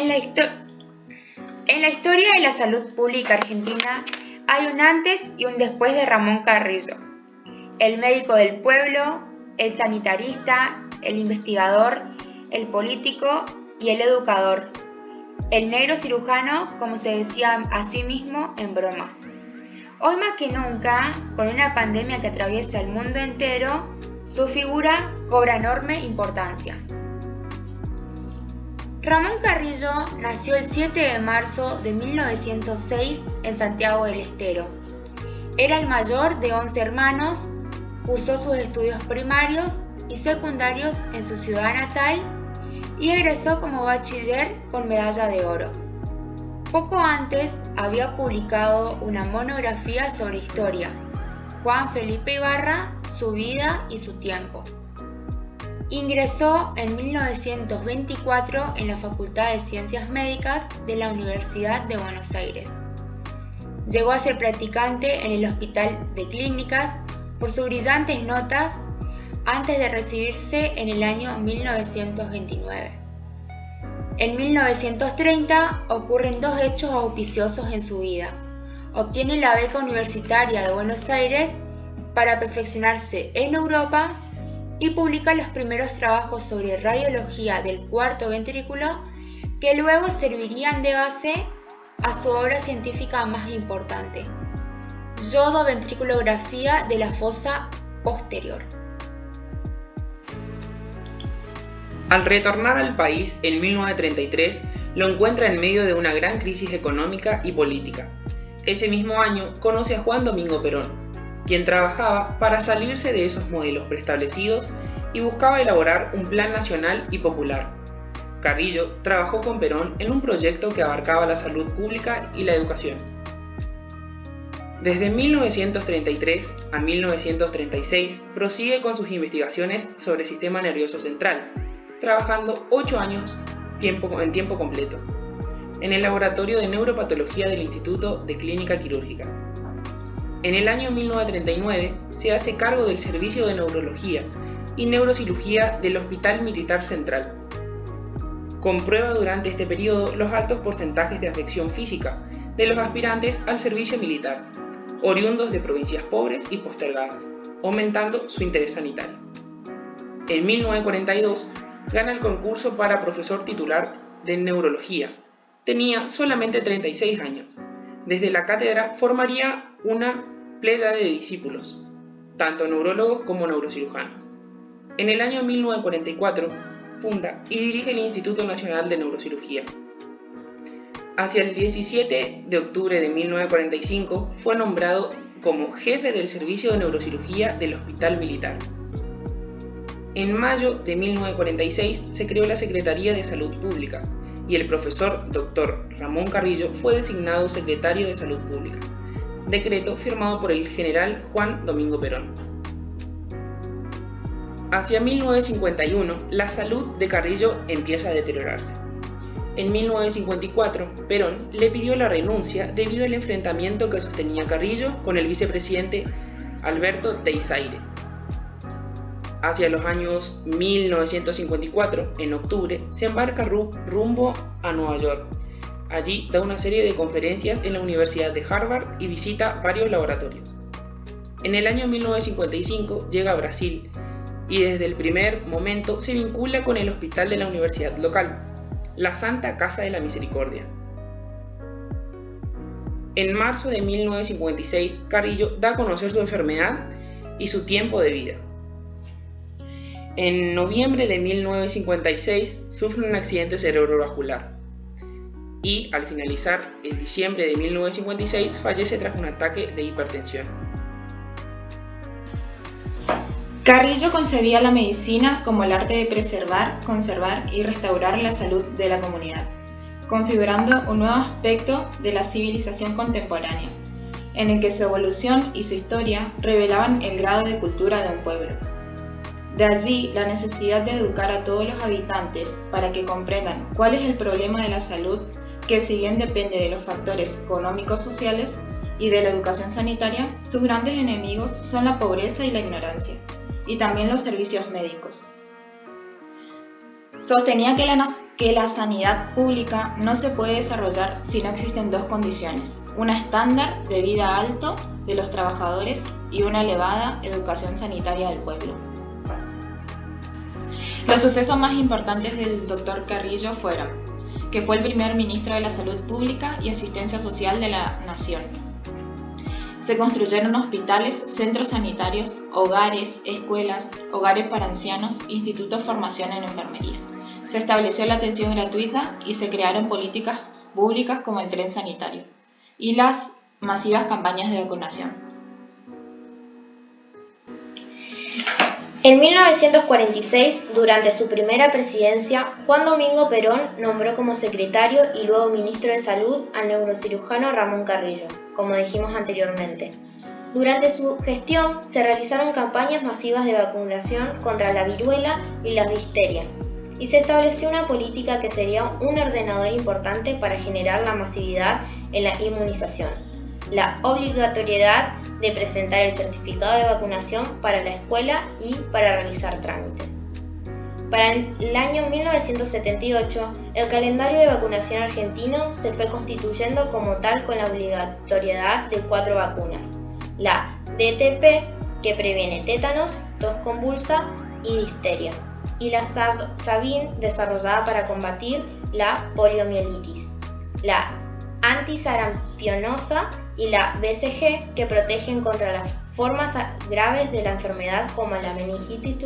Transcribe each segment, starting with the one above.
En la historia de la salud pública argentina hay un antes y un después de Ramón Carrillo, el médico del pueblo, el sanitarista, el investigador, el político y el educador, el negro cirujano, como se decía a sí mismo en broma. Hoy más que nunca, con una pandemia que atraviesa el mundo entero, su figura cobra enorme importancia. Ramón Carrillo nació el 7 de marzo de 1906 en Santiago del Estero. Era el mayor de 11 hermanos, cursó sus estudios primarios y secundarios en su ciudad natal y egresó como bachiller con medalla de oro. Poco antes había publicado una monografía sobre historia, Juan Felipe Ibarra, su vida y su tiempo. Ingresó en 1924 en la Facultad de Ciencias Médicas de la Universidad de Buenos Aires. Llegó a ser practicante en el Hospital de Clínicas por sus brillantes notas antes de recibirse en el año 1929. En 1930 ocurren dos hechos auspiciosos en su vida. Obtiene la beca universitaria de Buenos Aires para perfeccionarse en Europa y publica los primeros trabajos sobre radiología del cuarto ventrículo que luego servirían de base a su obra científica más importante, yodoventriculografía de la fosa posterior. Al retornar al país en 1933, lo encuentra en medio de una gran crisis económica y política. Ese mismo año conoce a Juan Domingo Perón, quien trabajaba para salirse de esos modelos preestablecidos y buscaba elaborar un plan nacional y popular. Carrillo trabajó con Perón en un proyecto que abarcaba la salud pública y la educación. Desde 1933 a 1936 prosigue con sus investigaciones sobre el sistema nervioso central, trabajando 8 años en tiempo completo, en el laboratorio de neuropatología del Instituto de Clínica Quirúrgica. En el año 1939 se hace cargo del servicio de neurología y neurocirugía del Hospital Militar Central. Comprueba durante este periodo los altos porcentajes de afección física de los aspirantes al servicio militar, oriundos de provincias pobres y postergadas, aumentando su interés sanitario. En 1942 gana el concurso para profesor titular de neurología. Tenía solamente 36 años. Desde la cátedra formaría una pléyade de discípulos, tanto neurólogos como neurocirujanos. En el año 1944 funda y dirige el Instituto Nacional de Neurocirugía. Hacia el 17 de octubre de 1945 fue nombrado como jefe del servicio de neurocirugía del Hospital Militar. En mayo de 1946 se creó la Secretaría de Salud Pública y el profesor Dr. Ramón Carrillo fue designado secretario de Salud Pública, decreto firmado por el general Juan Domingo Perón. Hacia 1951, la salud de Carrillo empieza a deteriorarse. En 1954, Perón le pidió la renuncia debido al enfrentamiento que sostenía Carrillo con el vicepresidente Alberto Teixeira. Hacia los años 1954, en octubre, se embarca rumbo a Nueva York. Allí da una serie de conferencias en la Universidad de Harvard y visita varios laboratorios. En el año 1955 llega a Brasil y desde el primer momento se vincula con el hospital de la universidad local, la Santa Casa de la Misericordia. En marzo de 1956, Carrillo da a conocer su enfermedad y su tiempo de vida. En noviembre de 1956 sufre un accidente cerebrovascular y, al finalizar en diciembre de 1956, fallece tras un ataque de hipertensión. Carrillo concebía la medicina como el arte de preservar, conservar y restaurar la salud de la comunidad, configurando un nuevo aspecto de la civilización contemporánea, en el que su evolución y su historia revelaban el grado de cultura de un pueblo. De allí la necesidad de educar a todos los habitantes para que comprendan cuál es el problema de la salud, que si bien depende de los factores económicos sociales y de la educación sanitaria, sus grandes enemigos son la pobreza y la ignorancia, y también los servicios médicos. Sostenía que la sanidad pública no se puede desarrollar si no existen dos condiciones: un estándar de vida alto de los trabajadores y una elevada educación sanitaria del pueblo. Los sucesos más importantes del Dr. Carrillo fueron que fue el primer ministro de la Salud Pública y Asistencia Social de la Nación. Se construyeron hospitales, centros sanitarios, hogares, escuelas, hogares para ancianos, institutos de formación en enfermería. Se estableció la atención gratuita y se crearon políticas públicas como el tren sanitario y las masivas campañas de vacunación. En 1946, durante su primera presidencia, Juan Domingo Perón nombró como secretario y luego ministro de Salud al neurocirujano Ramón Carrillo, como dijimos anteriormente. Durante su gestión se realizaron campañas masivas de vacunación contra la viruela y la difteria, y se estableció una política que sería un ordenador importante para generar la masividad en la inmunización: la obligatoriedad de presentar el certificado de vacunación para la escuela y para realizar trámites. Para el año 1978, el calendario de vacunación argentino se fue constituyendo como tal con la obligatoriedad de 4 vacunas: la DTP, que previene tétanos, tos convulsa y difteria, y la Sabin, desarrollada para combatir la poliomielitis, la antisarampionosa y la BCG, que protegen contra las formas graves de la enfermedad como la meningitis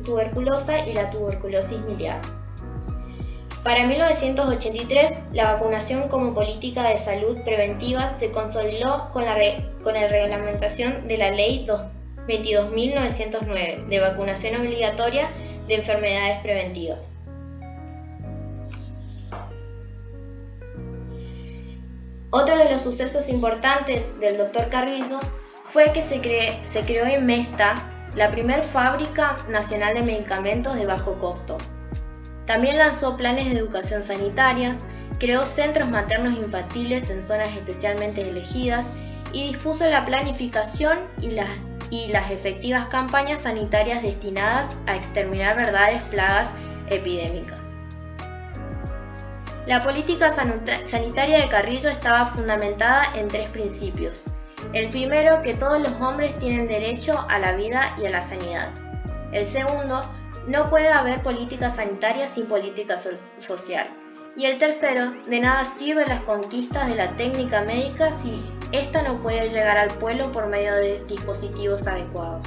tuberculosa y la tuberculosis miliar. Para 1983, la vacunación como política de salud preventiva se consolidó con la reglamentación de la Ley 22.909 de vacunación obligatoria de enfermedades preventivas. Otro de los sucesos importantes del Dr. Carrillo fue que se creó en Mesta la primera fábrica nacional de medicamentos de bajo costo. También lanzó planes de educación sanitarias, creó centros maternos infantiles en zonas especialmente elegidas y dispuso la planificación y las efectivas campañas sanitarias destinadas a exterminar verdaderas plagas epidémicas. La política sanitaria de Carrillo estaba fundamentada en 3 principios. El primero, que todos los hombres tienen derecho a la vida y a la sanidad. El segundo, no puede haber política sanitaria sin política social. Y el tercero, de nada sirven las conquistas de la técnica médica si ésta no puede llegar al pueblo por medio de dispositivos adecuados.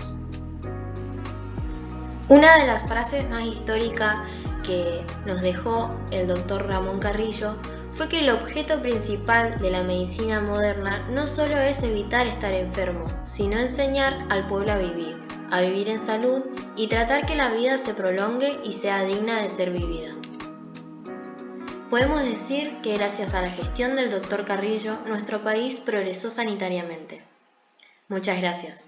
Una de las frases más históricas que nos dejó el Dr. Ramón Carrillo fue que el objeto principal de la medicina moderna no solo es evitar estar enfermo, sino enseñar al pueblo a vivir en salud y tratar que la vida se prolongue y sea digna de ser vivida. Podemos decir que gracias a la gestión del Dr. Carrillo, nuestro país progresó sanitariamente. Muchas gracias.